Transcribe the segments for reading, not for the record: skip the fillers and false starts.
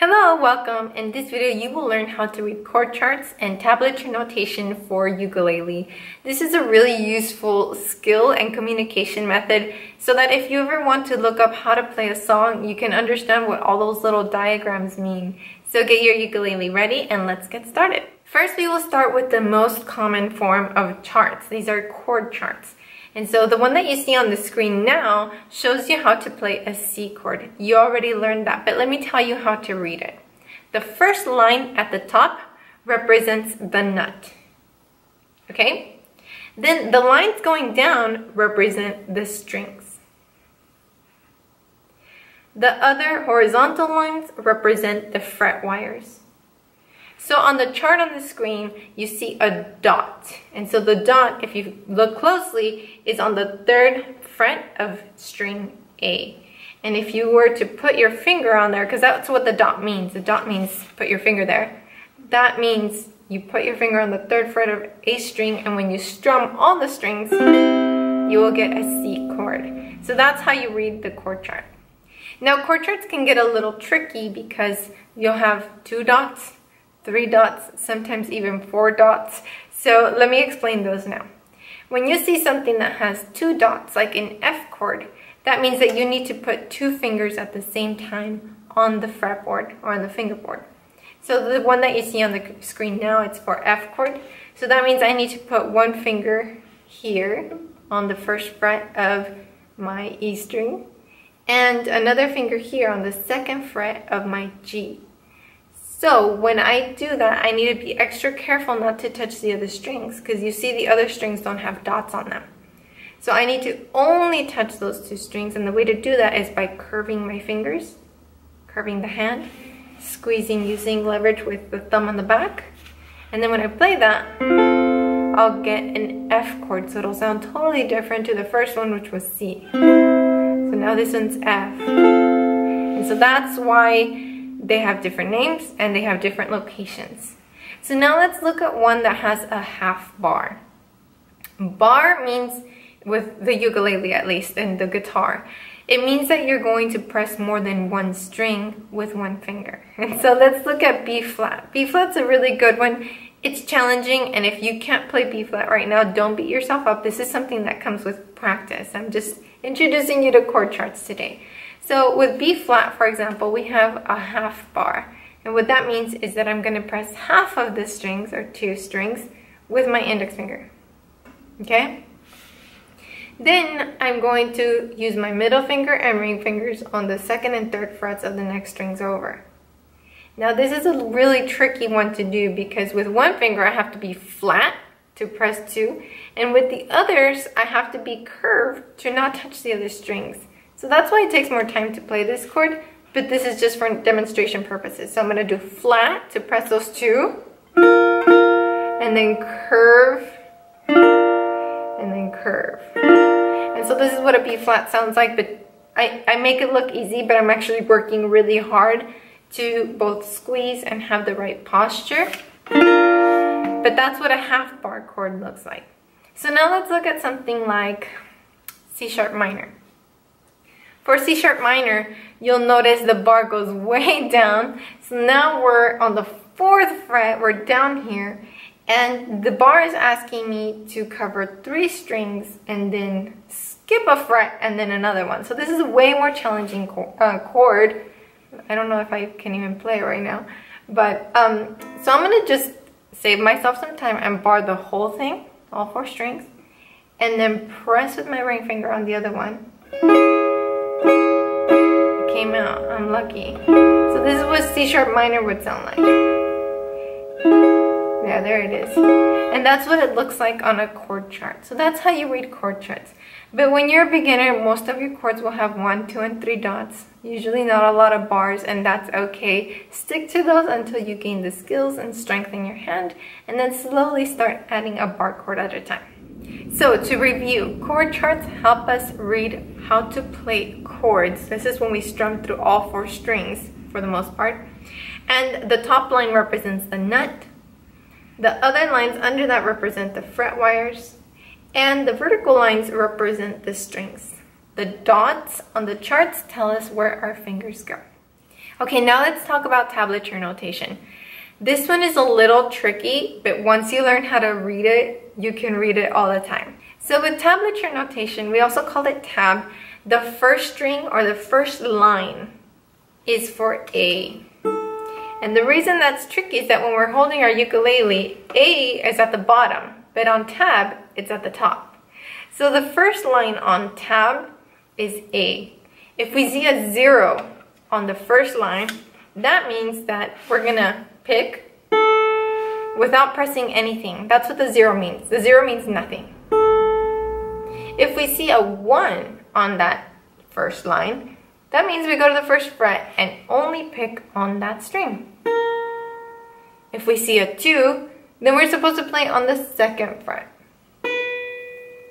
Hello, welcome. In this video, you will learn how to read chord charts and tablature notation for ukulele. This is a really useful skill and communication method so that if you ever want to look up how to play a song, you can understand what all those little diagrams mean. So get your ukulele ready and let's get started. First, we will start with the most common form of charts. These are chord charts. And so the one that you see on the screen now shows you how to play a C chord. You already learned that, but let me tell you how to read it. The first line at the top represents the nut, okay? Then the lines going down represent the strings. The other horizontal lines represent the fret wires. So on the chart on the screen, you see a dot. And so the dot, if you look closely, is on the 3rd fret of string A. And if you were to put your finger on there, because that's what the dot means. The dot means put your finger there. That means you put your finger on the 3rd fret of A string, and when you strum all the strings, you will get a C chord. So that's how you read the chord chart. Now chord charts can get a little tricky because you'll have 2 dots, 3 dots, sometimes even 4 dots. So let me explain those now. When you see something that has 2 dots, like an F chord, that means that you need to put 2 fingers at the same time on the fretboard or on the fingerboard. So the one that you see on the screen now, it's for F chord. So that means I need to put 1 finger here on the 1st fret of my E string and another finger here on the 2nd fret of my G. So when I do that, I need to be extra careful not to touch the other strings because you see the other strings don't have dots on them. So I need to only touch those 2 strings, and the way to do that is by curving my fingers, curving the hand, squeezing using leverage with the thumb on the back. And then when I play that, I'll get an F chord, so it'll sound totally different to the first one, which was C. So now this one's F. And so that's why they have different names and they have different locations. So now let's look at one that has a half bar. Bar means, with the ukulele at least, and the guitar, it means that you're going to press more than 1 string with 1 finger. And so let's look at B flat. B flat's a really good one. It's challenging, and if you can't play B flat right now, don't beat yourself up. This is something that comes with practice. I'm just introducing you to chord charts today. So with B flat, for example, we have a half bar. And what that means is that I'm going to press half of the strings, or 2 strings, with my index finger. Okay? Then I'm going to use my middle finger and ring fingers on the 2nd and 3rd frets of the next strings over. Now this is a really tricky one to do because with 1 finger I have to be flat to press 2, and with the others I have to be curved to not touch the other strings. So that's why it takes more time to play this chord, but this is just for demonstration purposes. So I'm going to do flat to press those 2, and then curve, and then curve. And so this is what a B flat sounds like, but I make it look easy, but I'm actually working really hard to both squeeze and have the right posture. But that's what a half bar chord looks like. So now let's look at something like C sharp minor. For C sharp minor, you'll notice the bar goes way down. So now we're on the 4th fret, we're down here, and the bar is asking me to cover 3 strings and then skip a fret and then another one. So this is a way more challenging chord. I don't know if I can even play it right now. But, so I'm gonna just save myself some time and bar the whole thing, all 4 strings, and then press with my ring finger on the other one. Came out, I'm lucky. So this is what C sharp minor would sound like. Yeah, there it is. And that's what it looks like on a chord chart. So that's how you read chord charts. But when you're a beginner, most of your chords will have 1, 2, and 3 dots. Usually not a lot of bars, and that's okay. Stick to those until you gain the skills and strengthen your hand, and then slowly start adding a bar chord at a time. So to review, chord charts help us read how to play chords. This is when we strum through all 4 strings for the most part. And the top line represents the nut. The other lines under that represent the fret wires. And the vertical lines represent the strings. The dots on the charts tell us where our fingers go. Okay, now let's talk about tablature notation. This one is a little tricky, but once you learn how to read it, you can read it all the time. So with tablature notation, we also call it tab, the first string or the first line is for A. And the reason that's tricky is that when we're holding our ukulele, A is at the bottom, but on tab, it's at the top. So the first line on tab is A. If we see a 0 on the first line, that means that we're gonna pick without pressing anything. That's what the 0 means. The 0 means nothing. If we see a 1 on that first line, that means we go to the first fret and only pick on that string. If we see a 2, then we're supposed to play on the second fret.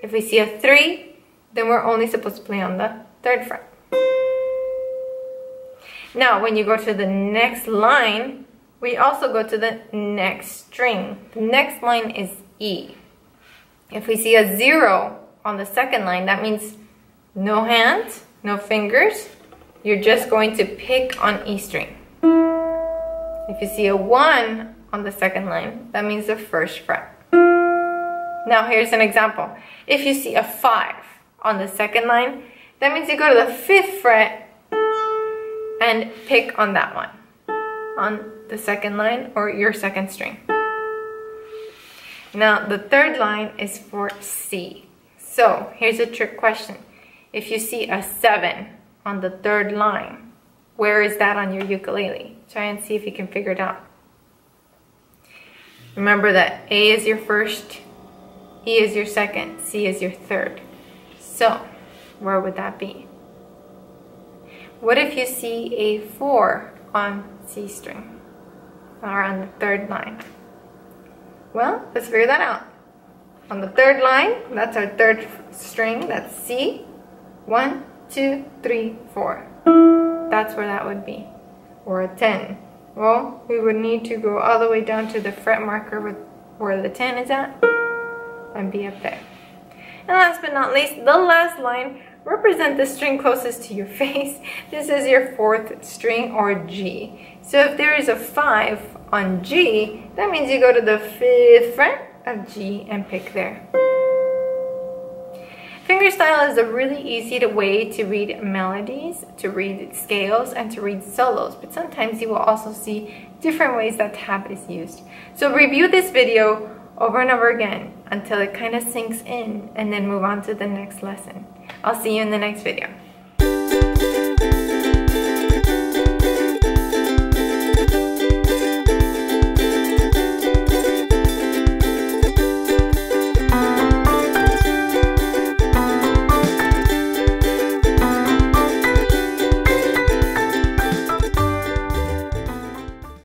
If we see a 3, then we're only supposed to play on the third fret. Now, when you go to the next line, we also go to the next string. The next line is E. If we see a 0 on the second line, that means no hands, no fingers. You're just going to pick on E string. If you see a 1 on the second line, that means the first fret. Now here's an example. If you see a 5 on the second line, that means you go to the 5th fret and pick on that one, on the second line or your second string. Now the third line is for C. So here's a trick question. If you see a 7 on the third line, where is that on your ukulele? Try and see if you can figure it out. Remember that A is your first, E is your second, C is your third. So where would that be? What if you see a 4 on C string or on the third line? Well, let's figure that out. On the third line, that's our third string, that's C. 1, 2, 3, 4. That's where that would be. Or a 10. Well, we would need to go all the way down to the fret marker with where the 10 is at and be up there. And last but not least, the last line, represent the string closest to your face. This is your 4th string or G. So if there is a 5 on G, that means you go to the 5th fret of G and pick there. Fingerstyle is a really easy way to read melodies, to read scales, and to read solos, but sometimes you will also see different ways that tab is used. So review this video over and over again until it kind of sinks in and then move on to the next lesson. I'll see you in the next video.